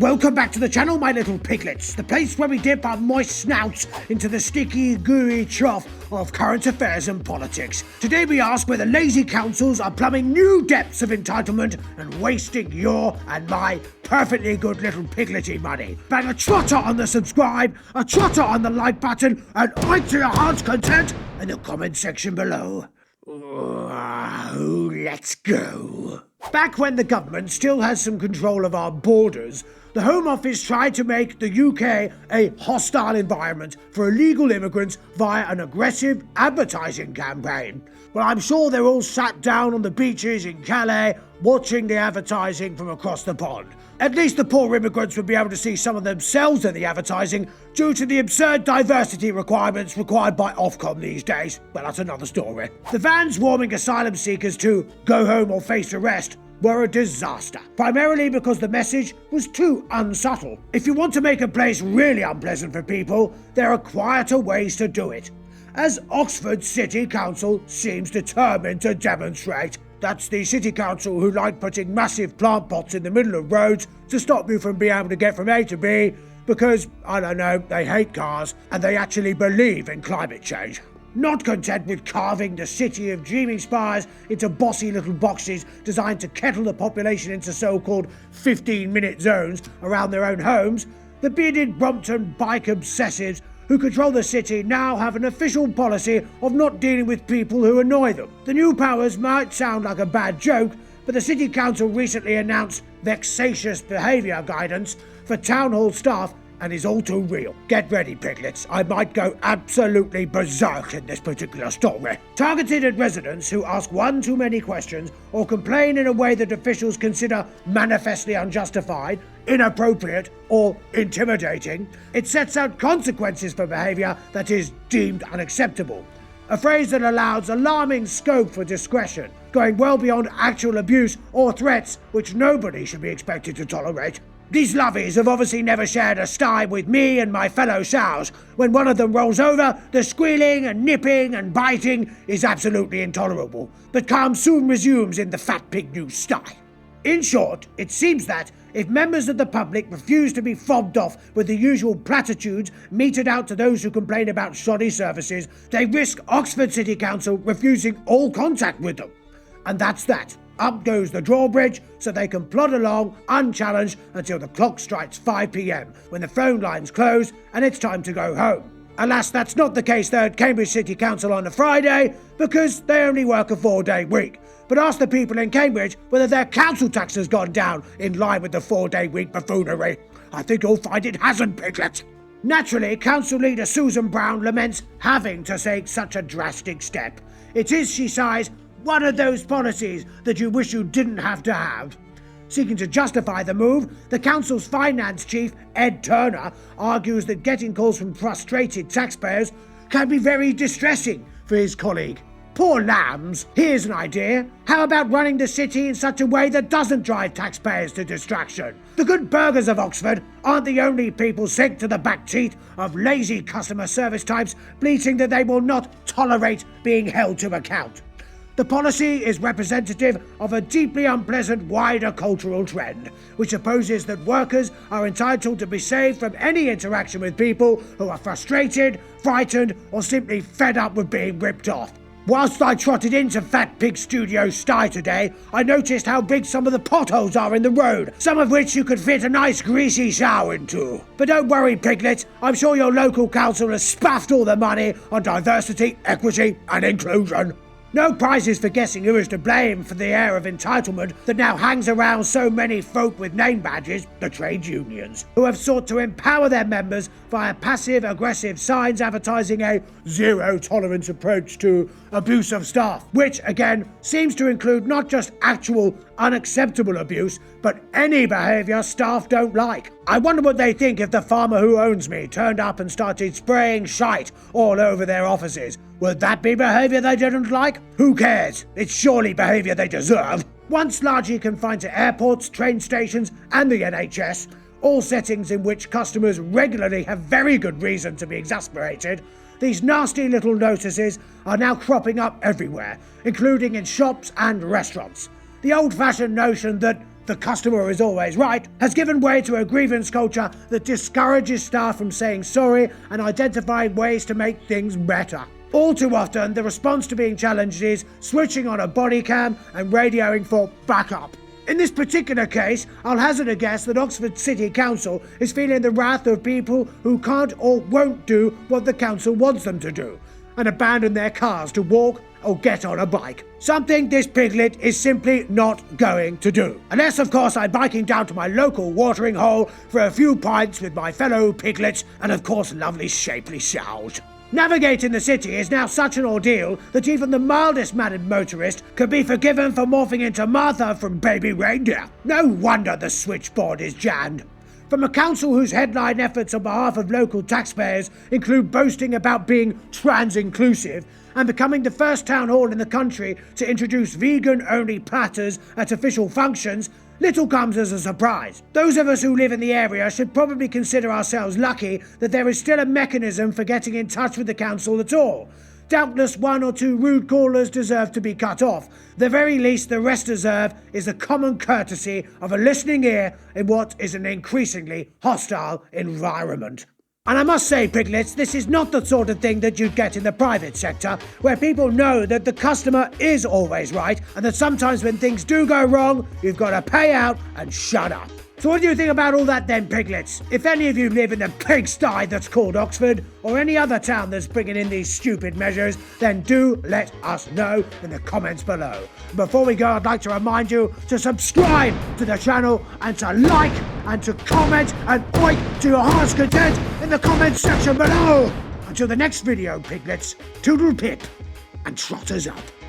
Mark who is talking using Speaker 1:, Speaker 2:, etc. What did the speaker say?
Speaker 1: Welcome back to the channel, my little piglets, the place where we dip our moist snouts into the sticky, gooey trough of current affairs and politics. Today we ask whether lazy councils are plumbing new depths of entitlement and wasting your and my perfectly good little piglety money. Bang a trotter on the subscribe, a trotter on the like button, and right to your heart's content in the comment section below. Let's go. Back when the government still has some control of our borders, the Home Office tried to make the UK a hostile environment for illegal immigrants via an aggressive advertising campaign. Well, I'm sure they're all sat down on the beaches in Calais watching the advertising from across the pond. At least the poor immigrants would be able to see some of themselves in the advertising due to the absurd diversity requirements required by Ofcom these days. Well, that's another story. The vans warming asylum seekers to go home or face arrest were a disaster, primarily because the message was too unsubtle. If you want to make a place really unpleasant for people, there are quieter ways to do it, as Oxford City Council seems determined to demonstrate. That's the city council who like putting massive plant pots in the middle of roads to stop you from being able to get from A to B because, I don't know, they hate cars and they actually believe in climate change. Not content with carving the city of dreaming spires into bossy little boxes designed to kettle the population into so-called 15-minute zones around their own homes, the bearded Brompton bike obsessives who control the city now have an official policy of not dealing with people who annoy them. The new powers might sound like a bad joke, but the City Council recently announced vexatious behaviour guidance for town hall staff and is all too real. Get ready, piglets. I might go absolutely berserk in this particular story. Targeted at residents who ask one too many questions or complain in a way that officials consider manifestly unjustified, inappropriate, or intimidating, it sets out consequences for behaviour that is deemed unacceptable. A phrase that allows alarming scope for discretion, going well beyond actual abuse or threats which nobody should be expected to tolerate. These lovies have obviously never shared a sty with me and my fellow sows. When one of them rolls over, the squealing and nipping and biting is absolutely intolerable, but calm soon resumes in the Fat Pig News sty. In short, it seems that if members of the public refuse to be fobbed off with the usual platitudes meted out to those who complain about shoddy services, they risk Oxford City Council refusing all contact with them. And that's that. Up goes the drawbridge so they can plod along unchallenged until the clock strikes 5 p.m, when the phone lines close and it's time to go home. Alas, that's not the case there at Cambridge City Council on a Friday, because they only work a 4-day week. But ask the people in Cambridge whether their council tax has gone down in line with the 4-day week buffoonery. I think you'll find it hasn't, piglets. Naturally, Council Leader Susan Brown laments having to take such a drastic step. It is, she sighs, one of those policies that you wish you didn't have to have. Seeking to justify the move, the council's finance chief, Ed Turner, argues that getting calls from frustrated taxpayers can be very distressing for his colleague. Poor lambs. Here's an idea. How about running the city in such a way that doesn't drive taxpayers to distraction? The good burghers of Oxford aren't the only people sick to the back teeth of lazy customer service types bleating that they will not tolerate being held to account. The policy is representative of a deeply unpleasant wider cultural trend, which supposes that workers are entitled to be saved from any interaction with people who are frustrated, frightened, or simply fed up with being ripped off. Whilst I trotted into Fat Pig Studio sty today, I noticed how big some of the potholes are in the road, some of which you could fit a nice greasy sow into. But don't worry, piglets, I'm sure your local council has spaffed all the money on diversity, equity, and inclusion. No prizes for guessing who is to blame for the air of entitlement that now hangs around so many folk with name badges, the trade unions, who have sought to empower their members via passive-aggressive signs advertising a zero-tolerance approach to abuse of staff, which, again, seems to include not just actual unacceptable abuse, but any behaviour staff don't like. I wonder what they think if the farmer who owns me turned up and started spraying shite all over their offices. Would that be behaviour they didn't like? Who cares? It's surely behaviour they deserve. Once largely confined to airports, train stations, and the NHS, all settings in which customers regularly have very good reason to be exasperated, these nasty little notices are now cropping up everywhere, including in shops and restaurants. The old-fashioned notion that "the customer is always right" has given way to a grievance culture that discourages staff from saying sorry and identifying ways to make things better. All too often, the response to being challenged is switching on a body cam and radioing for backup. In this particular case, I'll hazard a guess that Oxford City Council is feeling the wrath of people who can't or won't do what the council wants them to do, and abandon their cars to walk or get on a bike. Something this piglet is simply not going to do. Unless, of course, I'm biking down to my local watering hole for a few pints with my fellow piglets and, of course, lovely shapely Shout. Navigating the city is now such an ordeal that even the mildest mannered motorist could be forgiven for morphing into Martha from Baby Reindeer. No wonder the switchboard is jammed. From a council whose headline efforts on behalf of local taxpayers include boasting about being trans-inclusive and becoming the first town hall in the country to introduce vegan-only platters at official functions, little comes as a surprise. Those of us who live in the area should probably consider ourselves lucky that there is still a mechanism for getting in touch with the council at all. Doubtless one or two rude callers deserve to be cut off. The very least the rest deserve is the common courtesy of a listening ear in what is an increasingly hostile environment. And I must say, piglets, this is not the sort of thing that you'd get in the private sector, where people know that the customer is always right, and that sometimes when things do go wrong, you've got to pay out and shut up. So what do you think about all that then, piglets? If any of you live in the pigsty that's called Oxford, or any other town that's bringing in these stupid measures, then do let us know in the comments below. Before we go, I'd like to remind you to subscribe to the channel and to like and to comment and oink to your heart's content in the comments section below. Until the next video, piglets, toodle pip and trotters up.